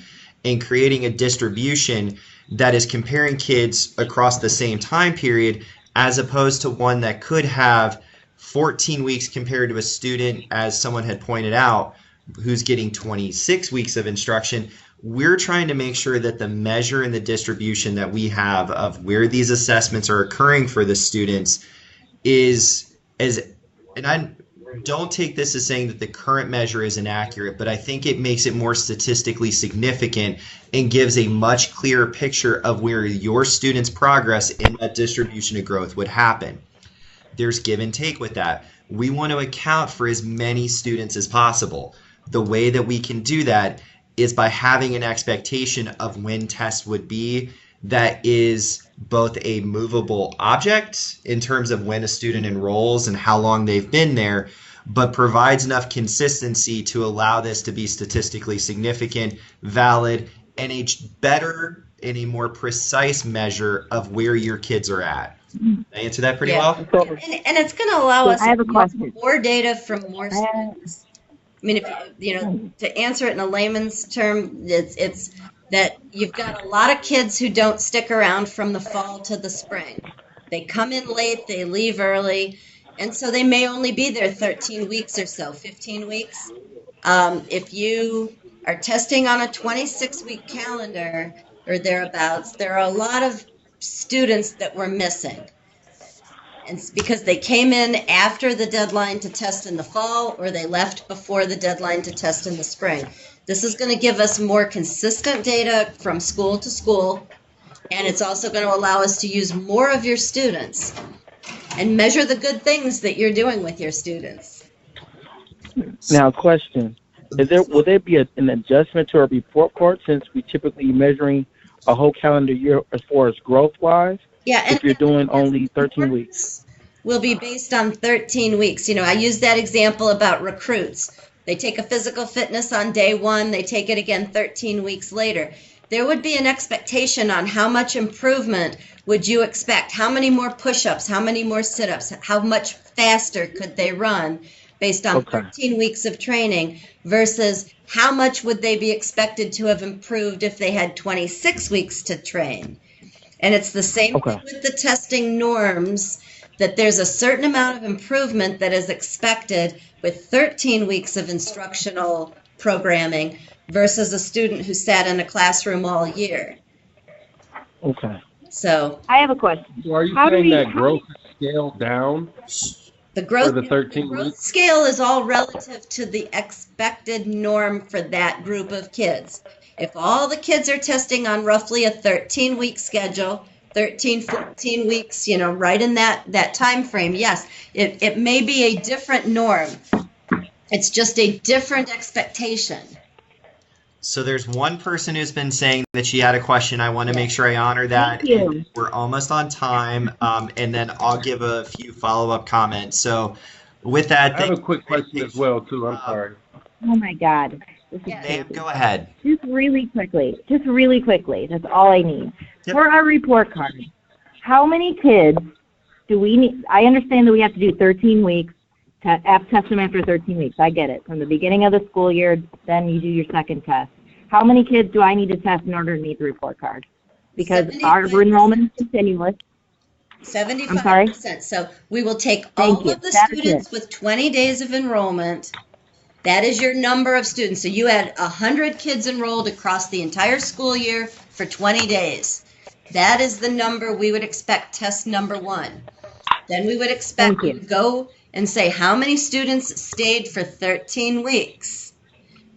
and creating a distribution that is comparing kids across the same time period, as opposed to one that could have 14 weeks compared to a student, as someone had pointed out, who's getting 26 weeks of instruction, we're trying to make sure that the measure and the distribution that we have of where these assessments are occurring for the students is and I don't take this as saying that the current measure is inaccurate, but I think it makes it more statistically significant and gives a much clearer picture of where your students' progress in that distribution of growth would happen. There's give and take with that. We want to account for as many students as possible. The way that we can do that is by having an expectation of when tests would be that is both a movable object in terms of when a student enrolls and how long they've been there, but provides enough consistency to allow this to be statistically significant, valid, and a better and a more precise measure of where your kids are at. Did I answer that pretty well? And it's going to allow us more data from more students. I mean, if to answer it in a layman's term, it's that you've got a lot of kids who don't stick around from the fall to the spring. They come in late, they leave early, and so they may only be there 13 weeks or so, 15 weeks. If you are testing on a 26-week calendar or thereabouts, there are a lot of students that we're missing. And it's because they came in after the deadline to test in the fall, or they left before the deadline to test in the spring. This is going to give us more consistent data from school to school, and it's also going to allow us to use more of your students and measure the good things that you're doing with your students. Now, question. Will there be an adjustment to our report card, since we typically measuring a whole calendar year as far as growth-wise? Yeah, and if you're doing only 13 weeks. Will be based on 13 weeks. I use that example about recruits. They take a physical fitness on day 1, they take it again 13 weeks later. There would be an expectation on how much improvement would you expect? How many more push-ups? How many more sit-ups? How much faster could they run based on 13 weeks of training versus how much would they be expected to have improved if they had 26 weeks to train? And it's the same thing with the testing norms, that there's a certain amount of improvement that is expected with 13 weeks of instructional programming versus a student who sat in a classroom all year. Okay. So I have a question. So are you saying that growth is scaled down? The growth, for the 13 the growth weeks? scale is all relative to the expected norm for that group of kids. If all the kids are testing on roughly a 13-week schedule, 13, 14 weeks, right in that time frame, yes, it may be a different norm. It's just a different expectation. So there's one person who's been saying that she had a question. I want to make sure I honor that. Thank you. And we're almost on time, and then I'll give a few follow-up comments. So with that, I have a quick question as well, too. I'm sorry. Oh my God. This is Dave, go ahead. Just really quickly. That's all I need. Yep. For our report card, how many kids do we need? I understand that we have to do 13 weeks, test them after 13 weeks. I get it. From the beginning of the school year, then you do your second test. How many kids do I need to test in order to meet the report card? Because our 75%. enrollment is continuous. 75%. I'm sorry? So we will take Thank all you. of the That is students it. with 20 days of enrollment. That is your number of students. So you had 100 kids enrolled across the entire school year for 20 days. That is the number we would expect test number 1. Then we would expect you to go and say how many students stayed for 13 weeks.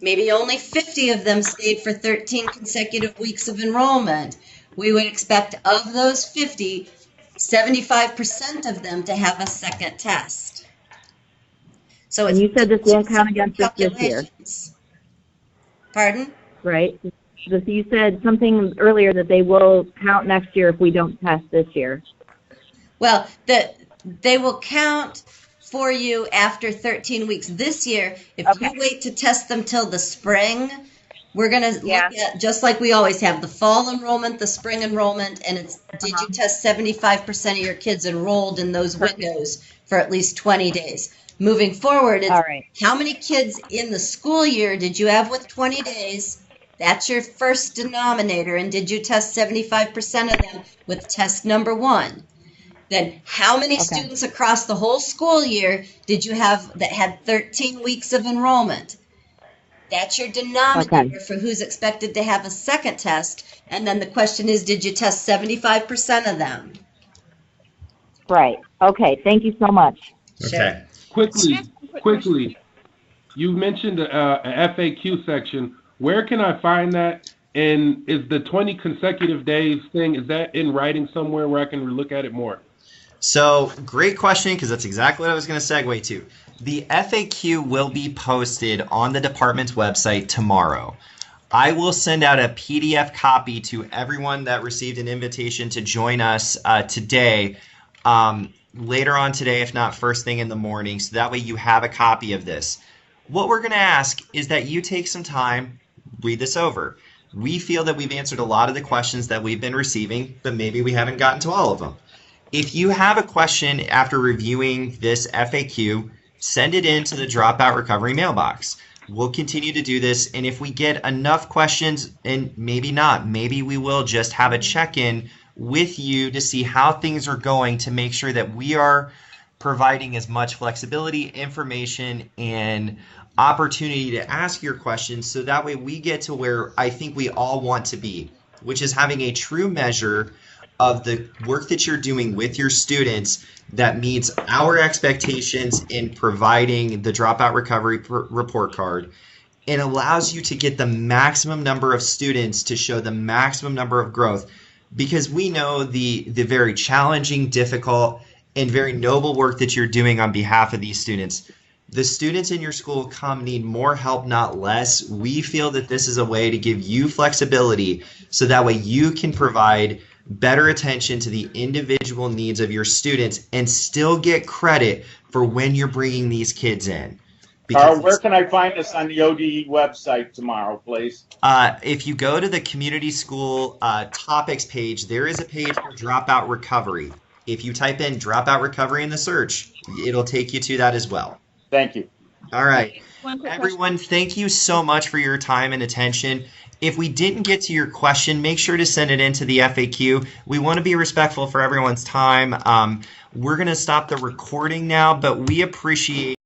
Maybe only 50 of them stayed for 13 consecutive weeks of enrollment. We would expect of those 50, 75% of them to have a second test. So And you said this won't count against us this year. Pardon? Right? You said something earlier that they will count next year if we don't test this year. Well, they will count for you after 13 weeks. This year, if you wait to test them till the spring, we're going to look at, just like we always have, the fall enrollment, the spring enrollment, and it's did you test 75% of your kids enrolled in those windows for at least 20 days. Moving forward, it's how many kids in the school year did you have with 20 days? That's your first denominator. And did you test 75% of them with test number 1? Then how many students across the whole school year did you have that had 13 weeks of enrollment? That's your denominator for who's expected to have a second test. And then the question is, did you test 75% of them? Right. Okay. Thank you so much. Okay. Quickly, you mentioned a FAQ section. Where can I find that? And is the 20 consecutive days thing, is that in writing somewhere where I can look at it more? So great question, because that's exactly what I was going to segue to. The FAQ will be posted on the department's website tomorrow. I will send out a PDF copy to everyone that received an invitation to join us today, later on today, if not first thing in the morning, so that way you have a copy of this. What we're going to ask is that you take some time, read this over. We feel that we've answered a lot of the questions that we've been receiving, but maybe we haven't gotten to all of them. If you have a question after reviewing this FAQ, send it in to the Dropout Recovery mailbox. We'll continue to do this, and if we get enough questions, and maybe not, maybe we will just have a check-in with you to see how things are going to make sure that we are providing as much flexibility, information, and opportunity to ask your questions, so that way we get to where I think we all want to be, which is having a true measure of the work that you're doing with your students that meets our expectations in providing the Dropout Recovery report card, and allows you to get the maximum number of students to show the maximum number of growth, because we know the very challenging, difficult, and very noble work that you're doing on behalf of these students. The students in your school need more help, not less. We feel that this is a way to give you flexibility, so that way you can provide better attention to the individual needs of your students and still get credit for when you're bringing these kids in. Carl, where can I find this on the ODE website tomorrow, please? If you go to the community school topics page, there is a page for Dropout Recovery. If you type in Dropout Recovery in the search, it'll take you to that as well. Thank you. All right. Everyone, thank you so much for your time and attention. If we didn't get to your question, make sure to send it into the FAQ. We want to be respectful for everyone's time. We're going to stop the recording now, but we appreciate